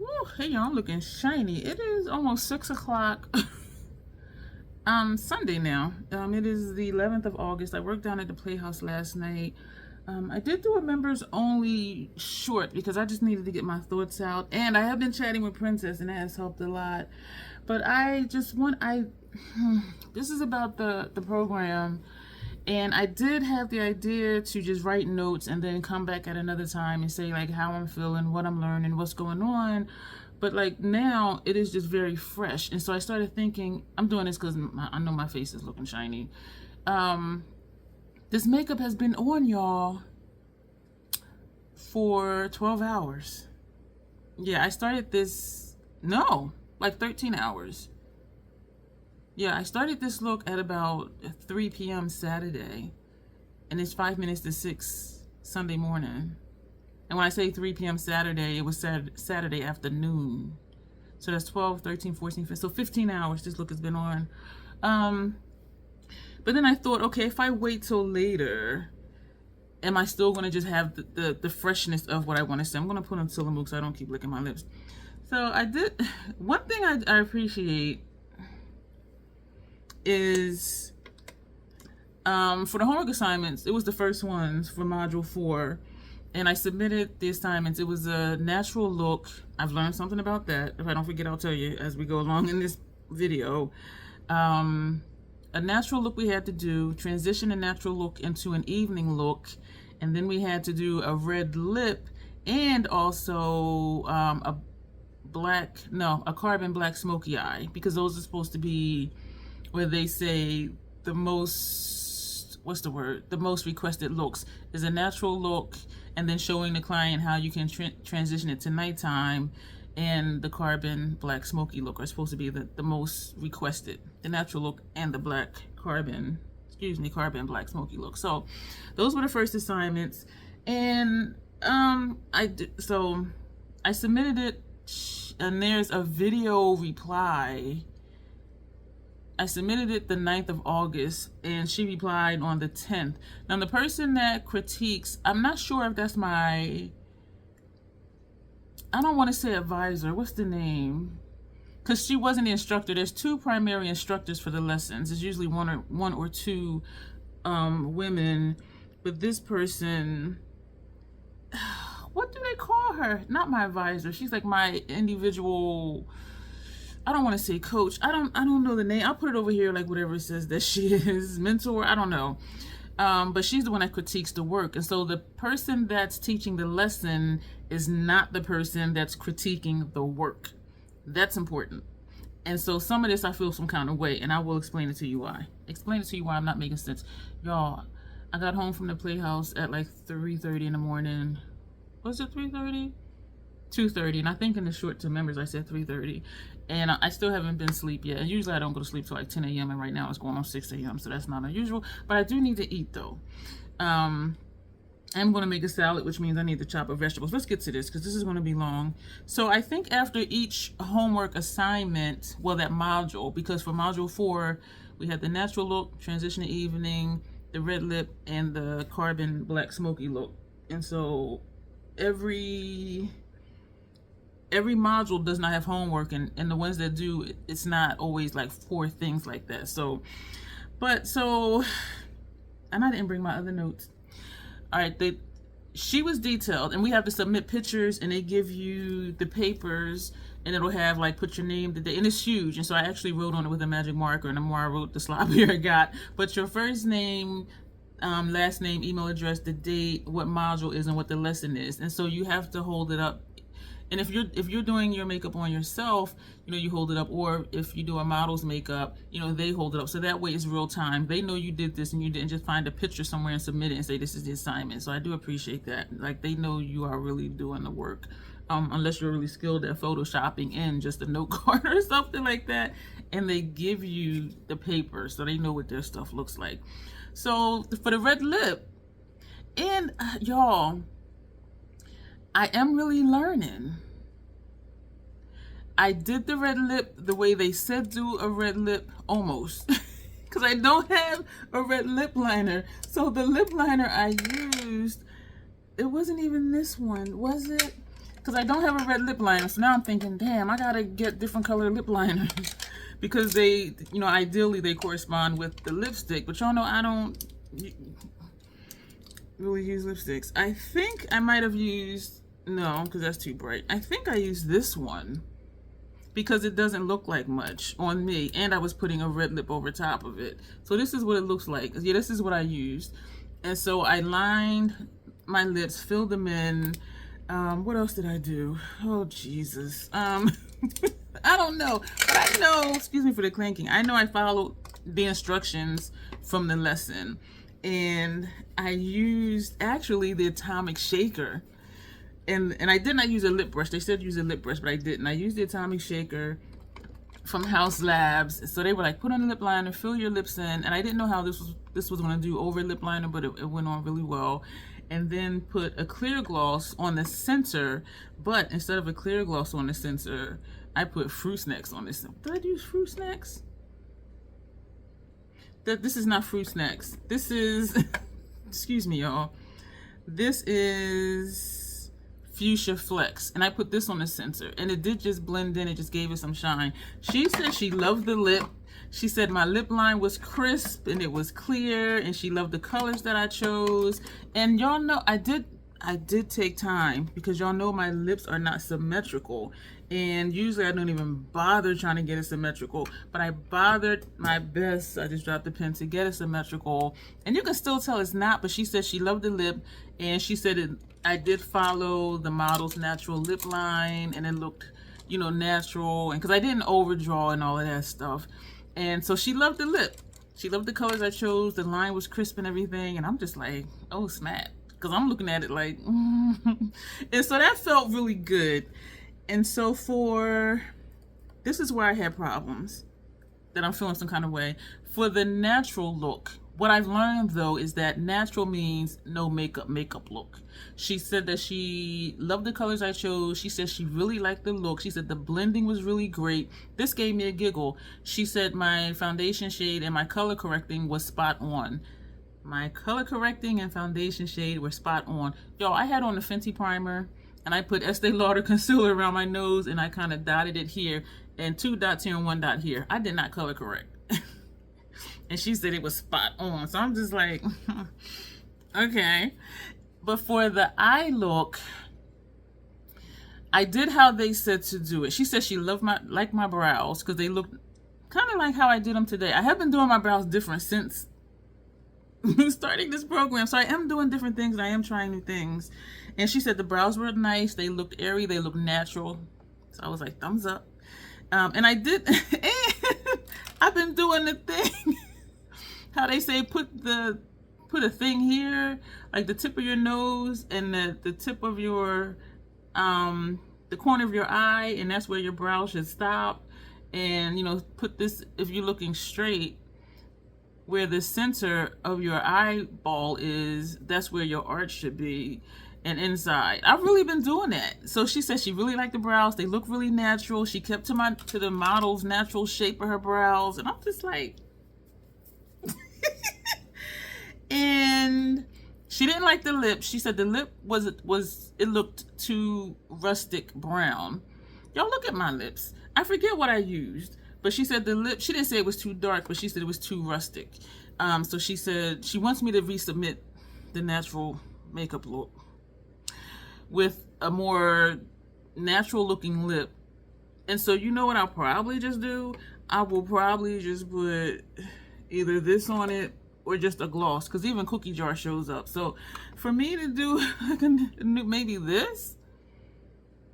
Woo, hey y'all, I'm looking shiny. It is almost 6 o'clock. Sunday now. It is the 11th of August. I worked down at the Playhouse last night. I did do a members only short because I just needed to get my thoughts out. And I have been chatting with Princess and that has helped a lot. But I just want, this is about the program. And I did have the idea to just write notes and then come back at another time and say like how I'm feeling, what I'm learning, what's going on. But like now it is just very fresh. And so I started thinking, I'm doing this because I know my face is looking shiny. This makeup has been on y'all for 12 hours. Yeah, I started this, no, like 13 hours. Yeah, I started this look at about 3 p.m. Saturday, and it's 5 minutes to 6 Sunday morning. And when I say 3 p.m. Saturday, it was Saturday afternoon. So that's 12, 13, 14, 15, so 15 hours this look has been on. But then I thought, okay, if I wait till later, am I still going to just have the freshness of what I want to say? I'm going to put on Tillamook so I don't keep licking my lips. So I did, one thing I appreciate is for the homework assignments, it was the first ones for module 4, and I submitted the assignments. It was a natural look. I've learned something about that. If I don't forget, I'll tell you as we go along in this video. A natural look we had to do, transition a natural look into an evening look, and then we had to do a red lip and also a carbon black smoky eye, because those are supposed to be where they say the most, what's the word? The most requested looks is a natural look, and then showing the client how you can transition it to nighttime, and the carbon black smoky look are supposed to be the most requested. The natural look and the carbon black smoky look. So those were the first assignments, and I submitted it, and there's a video reply. I submitted it the 9th of August, and she replied on the 10th. Now, the person that critiques, I'm not sure if that's my, I don't want to say advisor. What's the name? Because she wasn't the instructor. There's 2 primary instructors for the lessons. It's usually one or two women. But this person, what do they call her? Not my advisor. She's like my individual, I don't want to say coach. I don't know the name. I'll put it over here, like whatever it says that she is, mentor. I don't know. But she's the one that critiques the work. And so the person that's teaching the lesson is not the person that's critiquing the work. That's important. And so some of this I feel some kind of way, and I will explain it to you why. Explain it to you why I'm not making sense. Y'all, I got home from the Playhouse at like 3:30 in the morning. Was it 3:30? 2:30, and I think in the short to members I said 3:30, and I still haven't been asleep yet. And usually I don't go to sleep till like 10 a.m. and right now it's going on 6 a.m. so that's not unusual, but I do need to eat though. I'm going to make a salad, which means I need to chop up vegetables. Let's get to this because this is going to be long. So I think after each homework assignment, well, that module, because for module 4 we had the natural look, transition to evening, the red lip, and the carbon black smoky look. And so every module does not have homework, and the ones that do, it's not always like 4 things like that. So and I didn't bring my other notes. All right, she was detailed, and we have to submit pictures, and they give you the papers, and it'll have like put your name, the day, and it's huge. And so I actually wrote on it with a magic marker, and the more I wrote, the sloppier I got. But your first name, last name, email address, the date, what module is, and what the lesson is. And so you have to hold it up. And if you're doing your makeup on yourself, you hold it up, or if you do a model's makeup, they hold it up. So that way it's real time. They know you did this, and you didn't just find a picture somewhere and submit it and say this is the assignment. So I do appreciate that. Like, they know you are really doing the work, unless you're really skilled at photoshopping in just a note card or something like that. And they give you the paper so they know what their stuff looks like. So for the red lip, and y'all, I am really learning. I did the red lip the way they said do a red lip, almost, because I don't have a red lip liner. So the lip liner I used, it wasn't even this one, was it? because I don't have a red lip liner. So now I'm thinking, damn, I gotta get different color lip liners because they, you know, ideally they correspond with the lipstick. But y'all know I don't really use lipsticks. I think I might have used, no, because that's too bright. I think I used this one because it doesn't look like much on me, and I was putting a red lip over top of it. So this is what it looks like. Yeah, this is what I used. And so I lined my lips, filled them in. What else did I do? Oh, Jesus. I don't know. But I know, excuse me for the clanking, I know I followed the instructions from the lesson. And I used, actually, the Atomic Shaker. And I did not use a lip brush. They said use a lip brush, but I didn't. I used the Atomic Shaker from Luvs. So they were like, put on a lip liner, fill your lips in. And I didn't know how this was going to do over lip liner, but it went on really well. And then put a clear gloss on the center. But instead of a clear gloss on the center, I put Fruit Snacks on the center. Did I use Fruit Snacks? This is not Fruit Snacks. This is, excuse me, y'all. This is Fuchsia Flex, and I put this on the center, and it did just blend in. It just gave it some shine. She said she loved the lip. She said my lip line was crisp and it was clear, and she loved the colors that I chose. And y'all know I did take time, because y'all know my lips are not symmetrical, and usually I don't even bother trying to get it symmetrical, but I bothered my best. I just dropped the pen to get it symmetrical, and you can still tell it's not. But she said she loved the lip, and she said I did follow the model's natural lip line, and it looked, you know, natural, and because I didn't overdraw and all of that stuff. And so she loved the lip. She loved the colors I chose. The line was crisp and everything, and I'm just like, oh snap, because I'm looking at it like, and so that felt really good. And so this is where I had problems, that I'm feeling some kind of way. For the natural look, what I've learned though is that natural means no makeup look. She said that she loved the colors I chose. She said she really liked the look. She said the blending was really great. This gave me a giggle. She said my foundation shade and my color correcting was spot on. My color correcting and foundation shade were spot on. Y'all, I had on the Fenty primer, and I put Estee Lauder concealer around my nose, and I kind of dotted it here, and 2 dots here and 1 dot here. I did not color correct. And she said it was spot on. So I'm just like, okay. But for the eye look, I did how they said to do it. She said she loved my brows, because they looked kind of like how I did them today. I have been doing my brows different since starting this program. So I am doing different things, and I am trying new things. And she said the brows were nice. They looked airy. They looked natural. So I was like, thumbs up. And I did. And I've been doing the thing. How they say put a thing here, like the tip of your nose and the tip of your, the corner of your eye, and that's where your brow should stop. And, you know, put this, if you're looking straight, where the center of your eyeball is, that's where your arch should be, and inside. I've really been doing that. So she said she really liked the brows. They look really natural. She kept to the model's natural shape of her brows, and I'm just like, and she didn't like the lip. She said the lip it looked too rustic brown. Y'all look at my lips. I forget what I used, but she said the lip, she didn't say it was too dark, but she said it was too rustic. So she said she wants me to resubmit the natural makeup look with a more natural looking lip. And so you know what I'll probably just do? I will probably just put either this on it or just a gloss, because even Cookie Jar shows up. So for me to do maybe this,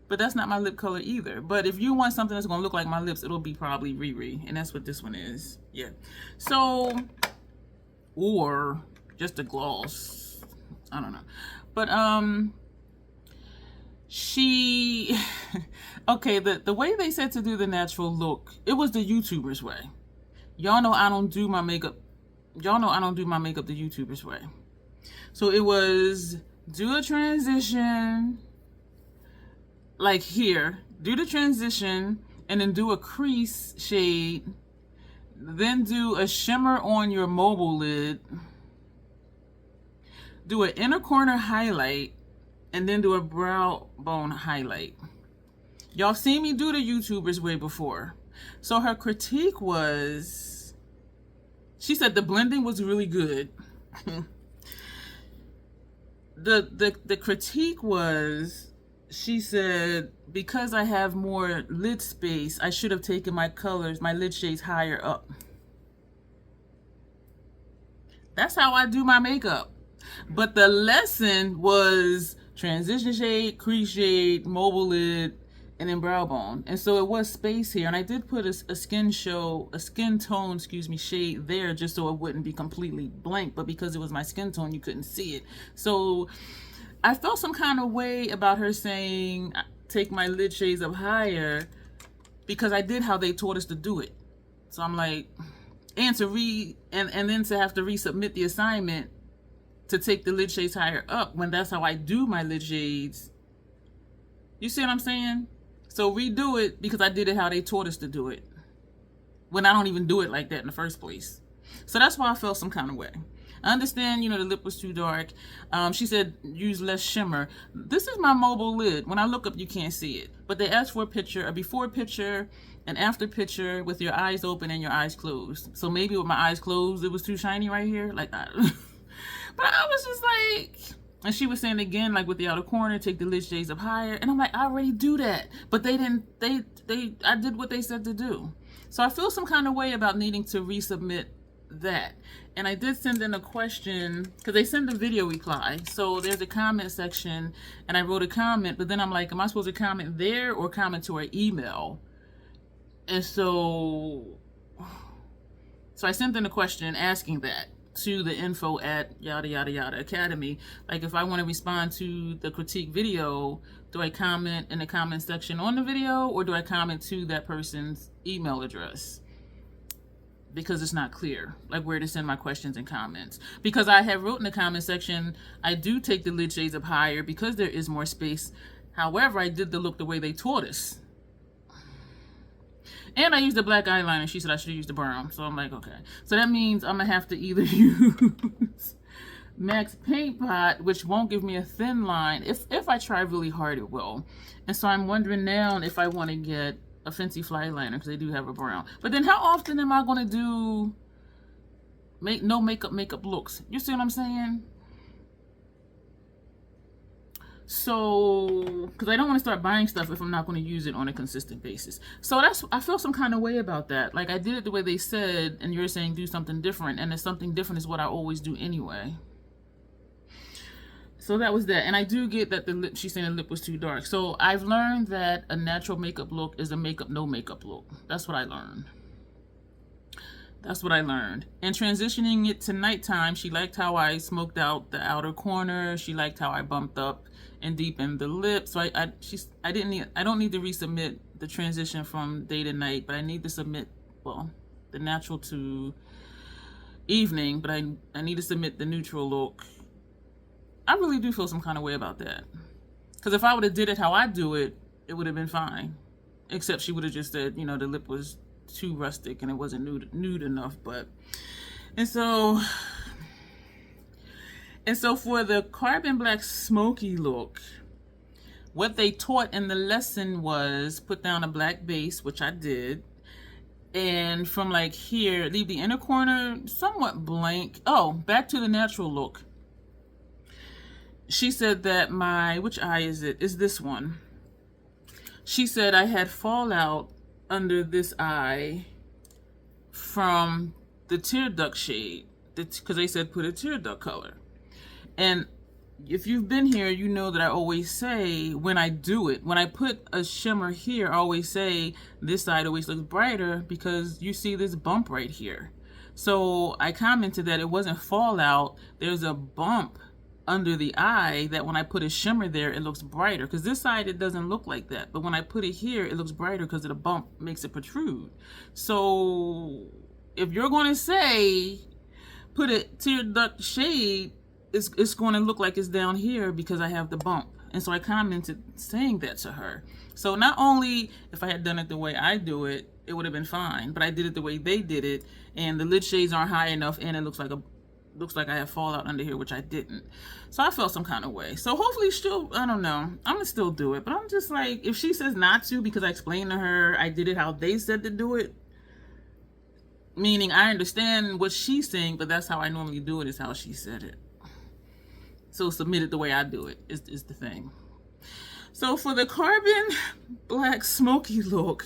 but that's not my lip color either. But if you want something that's gonna look like my lips, it'll be probably Riri, and that's what this one is. Yeah. So, or just a gloss. I don't know. But okay, the way they said to do the natural look, it was the YouTubers way. Y'all know I don't do my makeup. Y'all know I don't do my makeup the YouTubers way. So it was do a transition, like here, do the transition, and then do a crease shade, then do a shimmer on your mobile lid, do an inner corner highlight, and then do a brow bone highlight. Y'all seen me do the YouTubers way before. So her critique was, she said the blending was really good. The critique was, she said, because I have more lid space, I should have taken my colors, my lid shades higher up. That's how I do my makeup. But the lesson was transition shade, crease shade, mobile lid, and then brow bone. And so it was space here. And I did put a skin tone, shade there just so it wouldn't be completely blank. But because it was my skin tone, you couldn't see it. So I felt some kind of way about her saying, take my lid shades up higher, because I did how they taught us to do it. So I'm like, and then to have to resubmit the assignment to take the lid shades higher up when that's how I do my lid shades. You see what I'm saying? So redo it because I did it how they taught us to do it, when I don't even do it like that in the first place. So that's why I felt some kind of way. I understand, the lip was too dark. She said use less shimmer. This is my mobile lid. When I look up, you can't see it. But they asked for a picture, a before picture, an after picture with your eyes open and your eyes closed. So maybe with my eyes closed, it was too shiny right here. Like that. But I was just like, and she was saying again, like with the outer corner, take the lid shades up higher. And I'm like, I already do that. But they didn't, I did what they said to do. So I feel some kind of way about needing to resubmit that. And I did send in a question, because they send a video reply. So there's a comment section, and I wrote a comment, but then I'm like, am I supposed to comment there or comment to her email? And so I sent in a question asking that to the info at yada yada yada academy. Like, if I want to respond to the critique video, do I comment in the comment section on the video, or do I comment to that person's email address? Because it's not clear, like, where to send my questions and comments. Because I have wrote in the comment section, I do take the lid shades up higher because there is more space. However, I did the look the way they taught us. And I used the black eyeliner. She said I should use the brown. So I'm like, okay. So that means I'm going to have to either use Max Paint Pot, which won't give me a thin line. If I try really hard, it will. And so I'm wondering now if I want to get a Fancy Fly liner, because they do have a brown. But then how often am I going to do no makeup looks? You see what I'm saying? So, because I don't want to start buying stuff if I'm not going to use it on a consistent basis. So I feel some kind of way about that. Like, I did it the way they said, and you're saying do something different, and something different is what I always do anyway. So that was that. And I do get that the lip, she's saying the lip was too dark. So I've learned that a natural makeup look is a no makeup look. That's what I learned. That's what I learned. And transitioning it to nighttime, she liked how I smoked out the outer corner. She liked how I bumped up and deepened the lip. So I don't need to resubmit the transition from day to night, but I need to submit, well, the natural to evening, but I need to submit the neutral look. I really do feel some kind of way about that. Because if I would have did it how I do it, it would have been fine. Except she would have just said, the lip was too rustic and it wasn't nude enough. And so for the carbon black smoky look, what they taught in the lesson was put down a black base, which I did. And from like here, leave the inner corner somewhat blank. Oh, back to the natural look. She said that which eye is it? Is this one. She said I had fallout under this eye from the tear duct shade, because they said put a tear duct color. And if you've been here, you know that I always say when I do it, when I put a shimmer here, I always say this side always looks brighter because you see this bump right here. So I commented that it wasn't fallout, there's a bump under the eye that when I put a shimmer there, it looks brighter. Because this side, it doesn't look like that. But when I put it here, it looks brighter because the bump makes it protrude. So if you're going to say, put a tear duct shade, it's going to look like it's down here because I have the bump. And so I commented saying that to her. So not only if I had done it the way I do it, it would have been fine. But I did it the way they did it. And the lid shades aren't high enough and it looks like looks like I have fallout under here, which I didn't. So I felt some kind of way. So hopefully she'll, I don't know, I'm gonna still do it. But I'm just like, if she says not to because I explained to her I did it how they said to do it, meaning I understand what she's saying, but that's how I normally do it, is how she said it. So submit it the way I do it is the thing. So for the carbon black smoky look,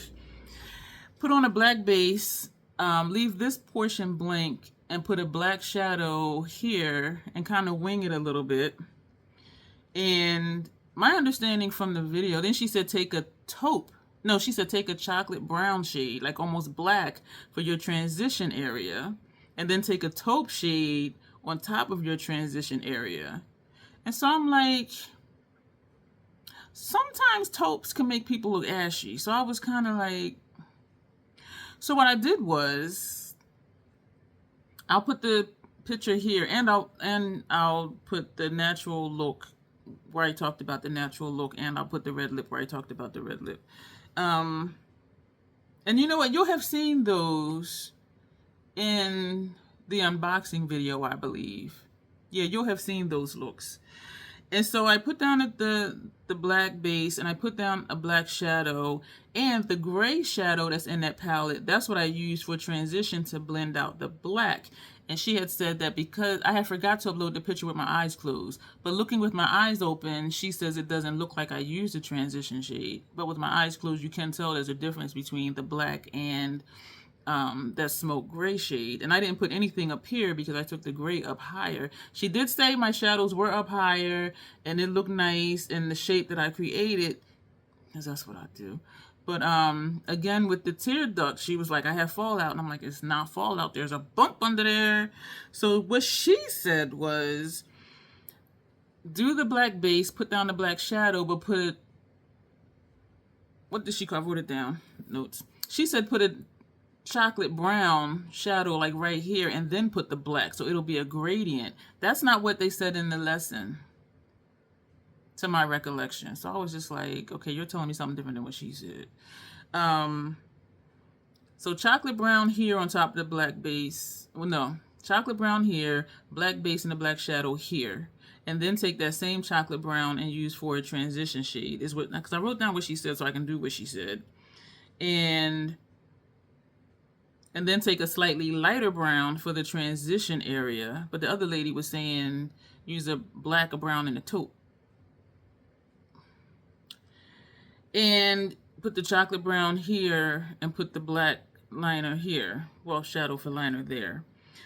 put on a black base, leave this portion blank, and put a black shadow here and kind of wing it a little bit. And my understanding from the video, then she said take a taupe. No, she said take a chocolate brown shade, like almost black, for your transition area. And then take a taupe shade on top of your transition area. And so I'm like, sometimes taupes can make people look ashy. So I was kind of like, so what I did was, I'll put the picture here, and I'll put the natural look where I talked about the natural look, and I'll put the red lip where I talked about the red lip. And you know what? You'll have seen those in the unboxing video, I believe. Yeah, you'll have seen those looks. And so I put down the black base, and I put down a black shadow, and the gray shadow that's in that palette, that's what I used for transition to blend out the black. And she had said that because I had forgot to upload the picture with my eyes closed, but looking with my eyes open, she says it doesn't look like I used a transition shade. But with my eyes closed, you can tell there's a difference between the black and that smoke gray shade. And I didn't put anything up here because I took the gray up higher. She did say my shadows were up higher and it looked nice in the shape that I created, because that's what I do. But again, with the tear duct, she was like, I have fallout. And I'm like, it's not fallout. There's a bump under there. So what she said was, do the black base, put down the black shadow, but put, what did she call? I wrote it down. Notes. She said put a chocolate brown shadow like right here, and then put the black. So it'll be a gradient. That's not what they said in the lesson, to my recollection. So I was just like, okay, you're telling me something different than what she said. So chocolate brown here on top of the black base. Well, no, chocolate brown here, black base and the black shadow here. And then take that same chocolate brown and use for a transition shade. Is what, because I wrote down what she said so I can do what she said. And then take a slightly lighter brown for the transition area. But the other lady was saying use a black or brown in the taupe. And put the chocolate brown here and put the black liner here. Well, shadow for liner there.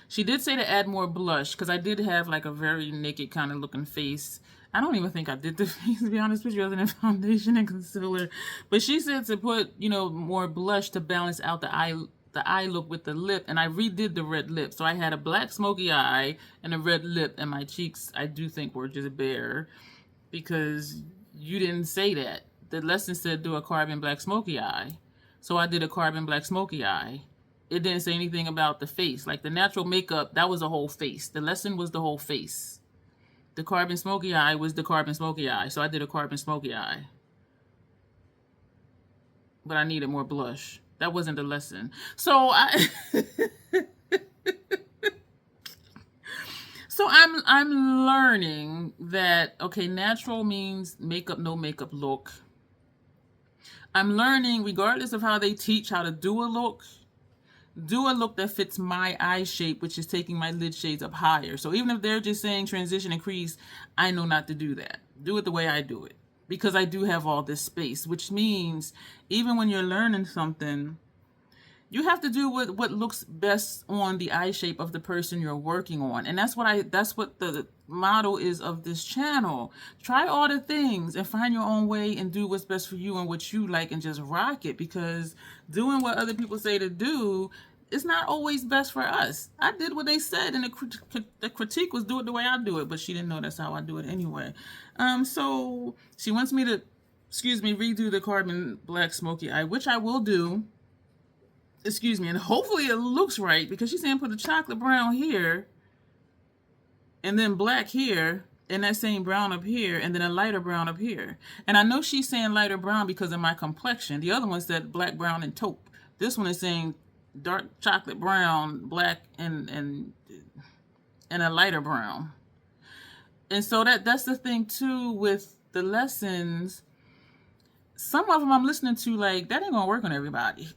She did say to add more blush, because I did have like a very naked kind of looking face. I don't even think I did the face, to be honest with you, other than foundation and concealer. But she said to put, you know, more blush to balance out the eye look with the lip, and I redid the red lip. So I had a black smoky eye and a red lip, and my cheeks I do think were just bare, because you didn't say that. The lesson said do a carbon black smoky eye. So I did a carbon black smoky eye. It didn't say anything about the face. Like the natural makeup, that was a whole face. The lesson was the whole face. The carbon smoky eye was the carbon smoky eye. So I did a carbon smoky eye. But I needed more blush. That wasn't the lesson. So I'm learning that, okay, natural means makeup, no makeup look. I'm learning, regardless of how they teach how to do a look that fits my eye shape, which is taking my lid shades up higher. So even if they're just saying transition and crease, I know not to do that. Do it the way I do it, because I do have all this space, which means even when you're learning something, you have to do what looks best on the eye shape of the person you're working on. And that's what the motto is of this channel. Try all the things and find your own way and do what's best for you and what you like, and just rock it, because doing what other people say to do is not always best for us. I did what they said, and the critique was do it the way I do it, but she didn't know that's how I do it anyway. So she wants me to, redo the carbon black smoky eye, which I will do. And hopefully it looks right, because she's saying put a chocolate brown here and then black here and that same brown up here and then a lighter brown up here. And I know she's saying lighter brown because of my complexion. The other one said black, brown, and taupe. This one is saying dark chocolate brown, black, and and a lighter brown. And so that's the thing too with the lessons. Some of them I'm listening to like, that ain't gonna work on everybody.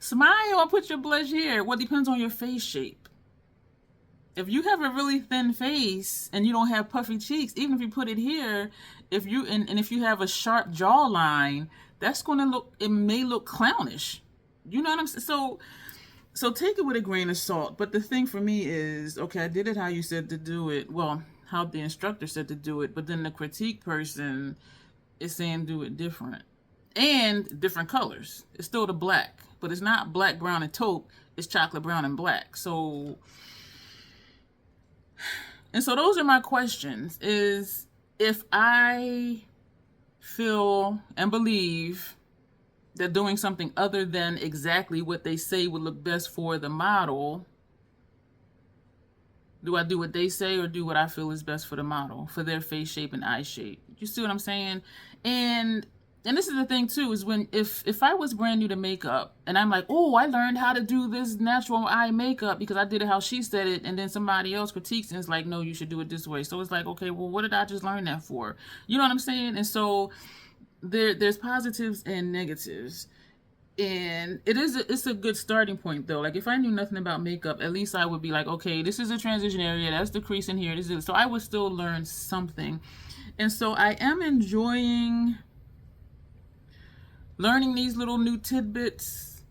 Smile or put your blush here. Well, it depends on your face shape. If you have a really thin face and you don't have puffy cheeks, even if you put it here, if you and if you have a sharp jawline, that's gonna look, it may look clownish. You know what I'm saying? So take it with a grain of salt. But the thing for me is, okay, I did it how you said to do it. Well, how the instructor said to do it, but then the critique person is saying do it different. And different colors. It's still the black, but it's not black, brown, and taupe. It's chocolate, brown, and black. So those are my questions. Is if I feel and believe that doing something other than exactly what they say would look best for the model, do I do what they say or do what I feel is best for the model, for their face shape and eye shape? You see what I'm saying? And this is the thing too, is when if I was brand new to makeup and I'm like, oh, I learned how to do this natural eye makeup because I did it how she said it, and then somebody else critiques and it's like, no, you should do it this way. So it's like, okay, well, what did I just learn that for? You know what I'm saying? And so there's positives and negatives. And it's a good starting point though. Like if I knew nothing about makeup, at least I would be like, okay, this is a transition area, that's the crease in here, this is, so I would still learn something. And so I am enjoying learning these little new tidbits.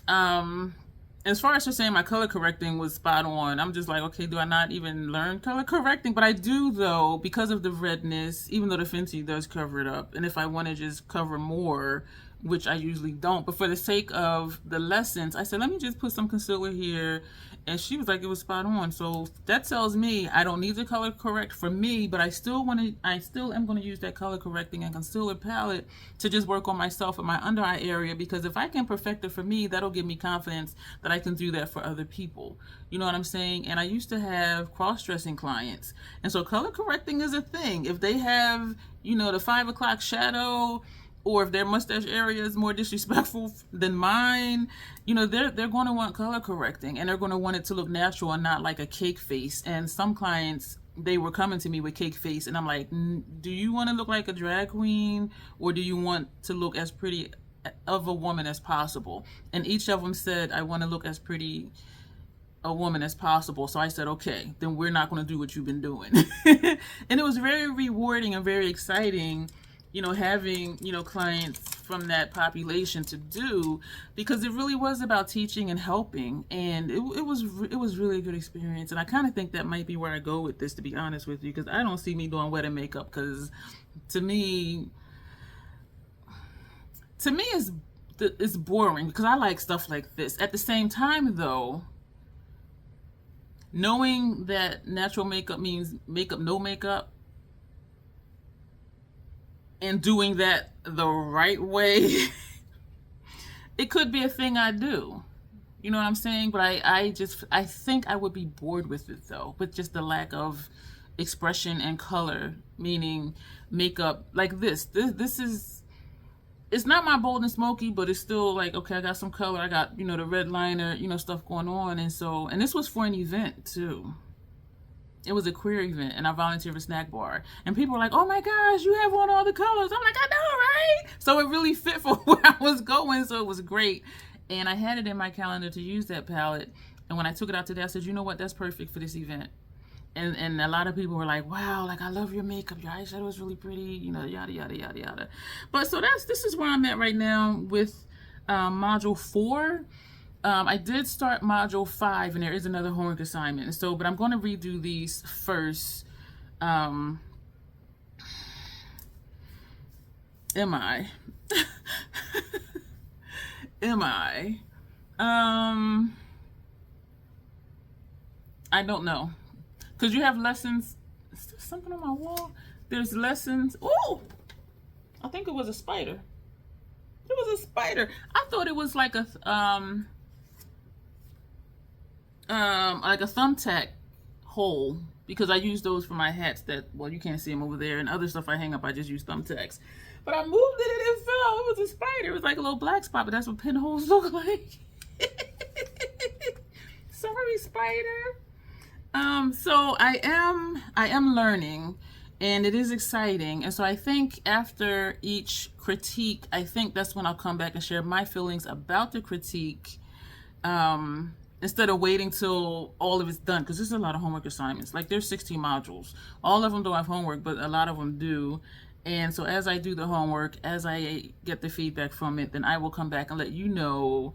As far as just saying my color correcting was spot on, I'm just like, okay, do I not even learn color correcting? But I do though, because of the redness, even though the Fenty does cover it up. And if I want to just cover more, which I usually don't, but for the sake of the lessons, I said, let me just put some concealer here. And she was like, it was spot on. So that tells me I don't need to color correct for me, but I still am going to use that color correcting and concealer palette to just work on myself and my under eye area, because if I can perfect it for me, that'll give me confidence that I can do that for other people. You know what I'm saying? And I used to have cross-dressing clients. And so color correcting is a thing. If they have, you know, the 5 o'clock shadow, or if their mustache area is more disrespectful than mine, you know, they're going to want color correcting, and they're going to want it to look natural and not like a cake face. And some clients, they were coming to me with cake face, and I'm like, do you want to look like a drag queen, or do you want to look as pretty of a woman as possible? And each of them said, I want to look as pretty a woman as possible. So I said, okay, then we're not going to do what you've been doing. And it was very rewarding and very exciting, you know, having, you know, clients from that population to do, because it really was about teaching and helping. And it was really a good experience. And I kind of think that might be where I go with this, to be honest with you, because I don't see me doing wedding makeup, because to me it's boring, because I like stuff like this. At the same time though, knowing that natural makeup means makeup, no makeup, and doing that the right way, it could be a thing I do. You know what I'm saying? But I think I would be bored with it though, with just the lack of expression and color, meaning makeup like this is, it's not my bold and smoky, but it's still like, okay, I got some color, I got, you know, the red liner, you know, stuff going on. And so, and this was for an event too. It was a queer event, and I volunteered for Snack Bar. And people were like, oh my gosh, you have on all the colors. I'm like, I know, right? So it really fit for where I was going, so it was great. And I had it in my calendar to use that palette. And when I took it out today, I said, you know what, that's perfect for this event. And a lot of people were like, wow, like, I love your makeup, your eyeshadow is really pretty, you know, yada, yada, yada, yada. But so this is where I'm at right now with module 4. I did start module 5, and there is another homework assignment. So, but I'm going to redo these first. Am I? Am I? I don't know. Because you have lessons. Is there something on my wall? There's lessons. Oh, I think it was a spider. It was a spider. I thought it was like a thumbtack hole, because I use those for my hats that, well, you can't see them over there, and other stuff I hang up, I just use thumbtacks. But I moved it and it fell. It was a spider. It was like a little black spot, but that's what pinholes look like. Sorry Hi, Spider. So I am learning, and it is exciting. And so I think after each critique, I think that's when I'll come back and share my feelings about the critique, instead of waiting till all of it's done, because there's a lot of homework assignments. Like, there's 16 modules. All of them don't have homework, but a lot of them do. And so as I do the homework, as I get the feedback from it, then I will come back and let you know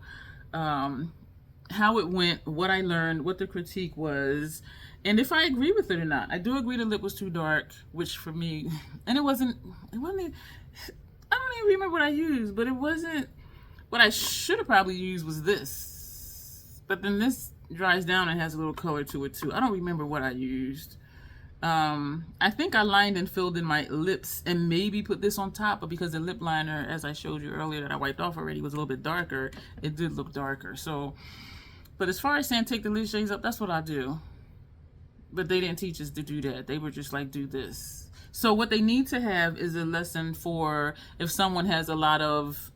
how it went, what I learned, what the critique was, and if I agree with it or not. I do agree the lip was too dark, which for me, and it wasn't, I don't even remember what I used, but it wasn't, what I should have probably used was this. But then this dries down and has a little color to it too. I don't remember what I used. I think I lined and filled in my lips and maybe put this on top, but because the lip liner, as I showed you earlier, that I wiped off already, was a little bit darker, it did look darker. So, but as far as saying take the lid shades up, that's what I do. But they didn't teach us to do that. They were just like, do this. So what they need to have is a lesson for if someone has a lot of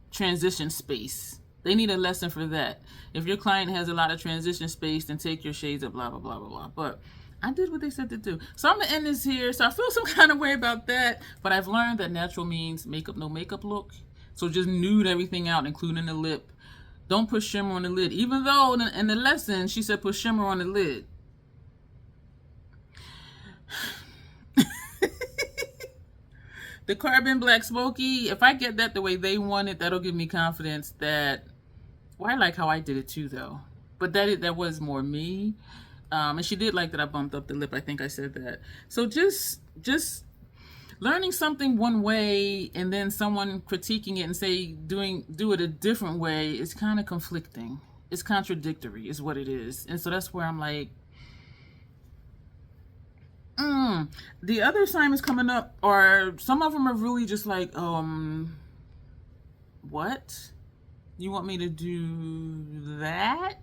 transition space. They need a lesson for that. If your client has a lot of transition space, then take your shades up, blah, blah, blah, blah, blah. But I did what they said to do. So I'm going to end this here. So I feel some kind of way about that. But I've learned that natural means makeup, no makeup look. So just nude everything out, including the lip. Don't put shimmer on the lid. Even though in the lesson, she said put shimmer on the lid. The Carbon Black Smoky, if I get that the way they want it, that'll give me confidence that, well, I like how I did it too, though. But that was more me. And she did like that I bumped up the lip. I think I said that. So just learning something one way and then someone critiquing it and say do it a different way is kind of conflicting. It's contradictory is what it is. And so that's where I'm like, the other assignments coming up are, some of them are really just like, what? You want me to do that?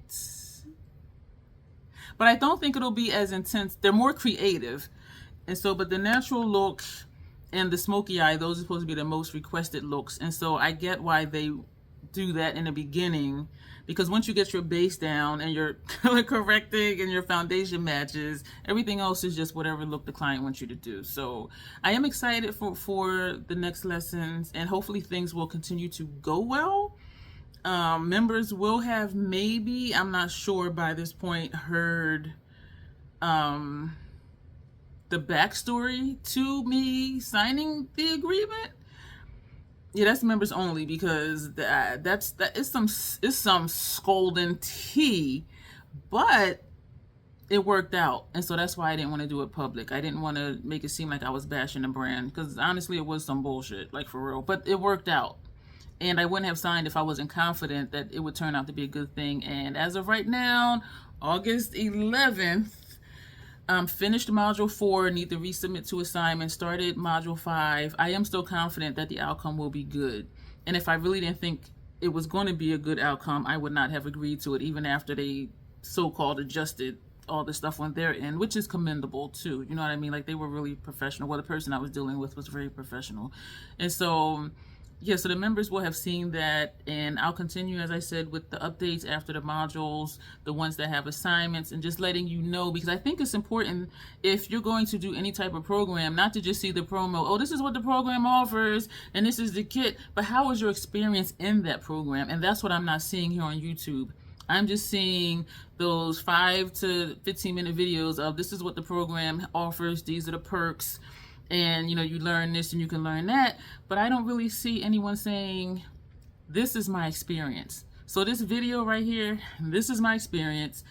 But I don't think it'll be as intense. They're more creative. And so, but the natural look and the smoky eye, those are supposed to be the most requested looks. And so I get why they do that in the beginning, because once you get your base down and your color correcting and your foundation matches, everything else is just whatever look the client wants you to do. So I am excited for the next lessons, and hopefully things will continue to go well. Members will have, maybe, I'm not sure by this point, heard the backstory to me signing the agreement. Yeah, that's members only, because that is some scolding tea, but it worked out, and so that's why I didn't want to do it public. I didn't want to make it seem like I was bashing the brand, because honestly, it was some bullshit, like for real. But it worked out, and I wouldn't have signed if I wasn't confident that it would turn out to be a good thing. And as of right now, August 11th. Finished module 4, need to resubmit 2 assignments, started module 5. I am still confident that the outcome will be good. And if I really didn't think it was going to be a good outcome, I would not have agreed to it, even after they so-called adjusted all the stuff on their end, which is commendable too. You know what I mean? Like, they were really professional. Well, the person I was dealing with was very professional. And so, yeah, so the members will have seen that, and I'll continue, as I said, with the updates after the modules, the ones that have assignments, and just letting you know, because I think it's important if you're going to do any type of program, not to just see the promo, oh, this is what the program offers, and this is the kit, but how was your experience in that program? And that's what I'm not seeing here on YouTube. I'm just seeing those 5 to 15-minute videos of this is what the program offers, these are the perks, and, you know, you learn this and you can learn that. But I don't really see anyone saying, this is my experience. So this video right here, this is my experience.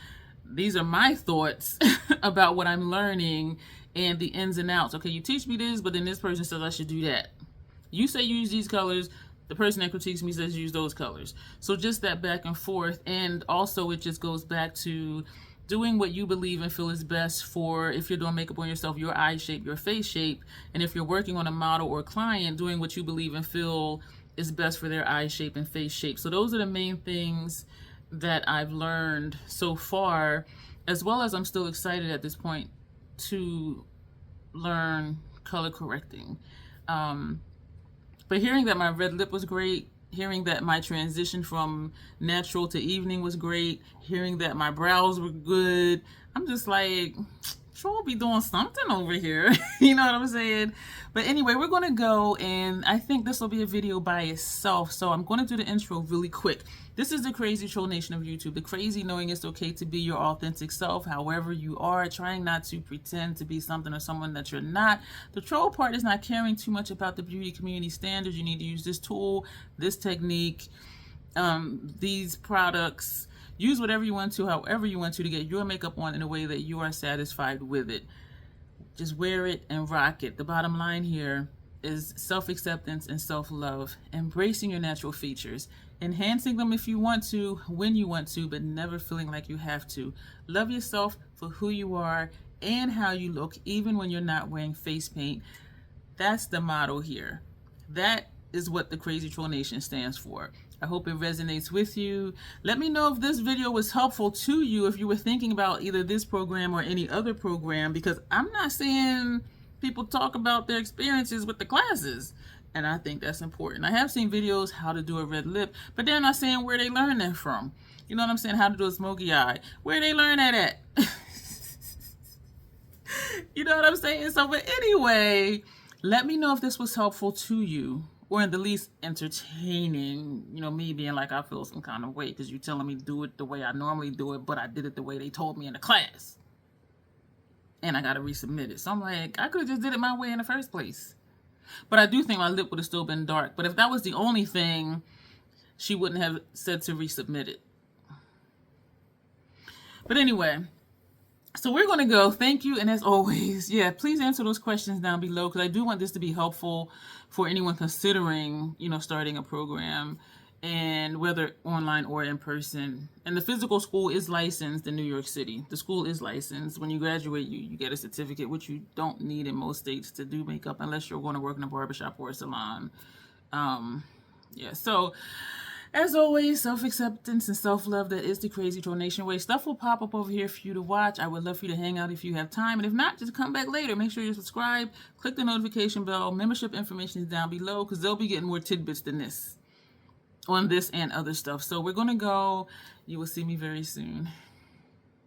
These are my thoughts about what I'm learning and the ins and outs. Okay, you teach me this, but then this person says I should do that. You say use these colors. The person that critiques me says use those colors. So just that back and forth. And also it just goes back to doing what you believe and feel is best for, if you're doing makeup on yourself, your eye shape, your face shape. And if you're working on a model or client, doing what you believe and feel is best for their eye shape and face shape. So those are the main things that I've learned so far, as well as I'm still excited at this point to learn color correcting. But hearing that my red lip was great, hearing that my transition from natural to evening was great, hearing that my brows were good. I'm just like, sure, be doing something over here. You know what I'm saying? But anyway, we're going to go, and I think this will be a video by itself. So I'm going to do the intro really quick. This is the crazy troll nation of YouTube. The crazy knowing it's okay to be your authentic self, however you are, trying not to pretend to be something or someone that you're not. The troll part is not caring too much about the beauty community standards. You need to use this tool, this technique, these products. Use whatever you want to, however you want to get your makeup on in a way that you are satisfied with it. Just wear it and rock it. The bottom line here is self-acceptance and self-love. Embracing your natural features. Enhancing them if you want to, when you want to, but never feeling like you have to. Love yourself for who you are and how you look, even when you're not wearing face paint. That's the motto here. That is what the Crazy Troll Nation stands for. I hope it resonates with you. Let me know if this video was helpful to you, if you were thinking about either this program or any other program, because I'm not seeing people talk about their experiences with the classes. And I think that's important. I have seen videos how to do a red lip, but they're not saying where they learned that from. You know what I'm saying? How to do a smoky eye. Where they learn that at? You know what I'm saying? So, but anyway, let me know if this was helpful to you, or at the least entertaining. You know, me being like, I feel some kind of way because you're telling me to do it the way I normally do it, but I did it the way they told me in the class. And I got to resubmit it. So I'm like, I could have just did it my way in the first place. But I do think my lip would have still been dark. But if that was the only thing, she wouldn't have said to resubmit it. But anyway, so we're going to go. Thank you. And as always, yeah, please answer those questions down below, because I do want this to be helpful for anyone considering, you know, starting a program, and whether online or in person. And the physical school is licensed in New York City. The school is licensed. When you graduate, you get a certificate, which you don't need in most states to do makeup unless you're going to work in a barbershop or a salon. Yeah, so as always, self-acceptance and self-love, that is the Crazy Troll Nation way. Stuff will pop up over here for you to watch. I would love for you to hang out if you have time. And if not, just come back later. Make sure you subscribe. Click the notification bell. Membership information is down below, because they'll be getting more tidbits than this on this and other stuff. So we're going to go. You will see me very soon.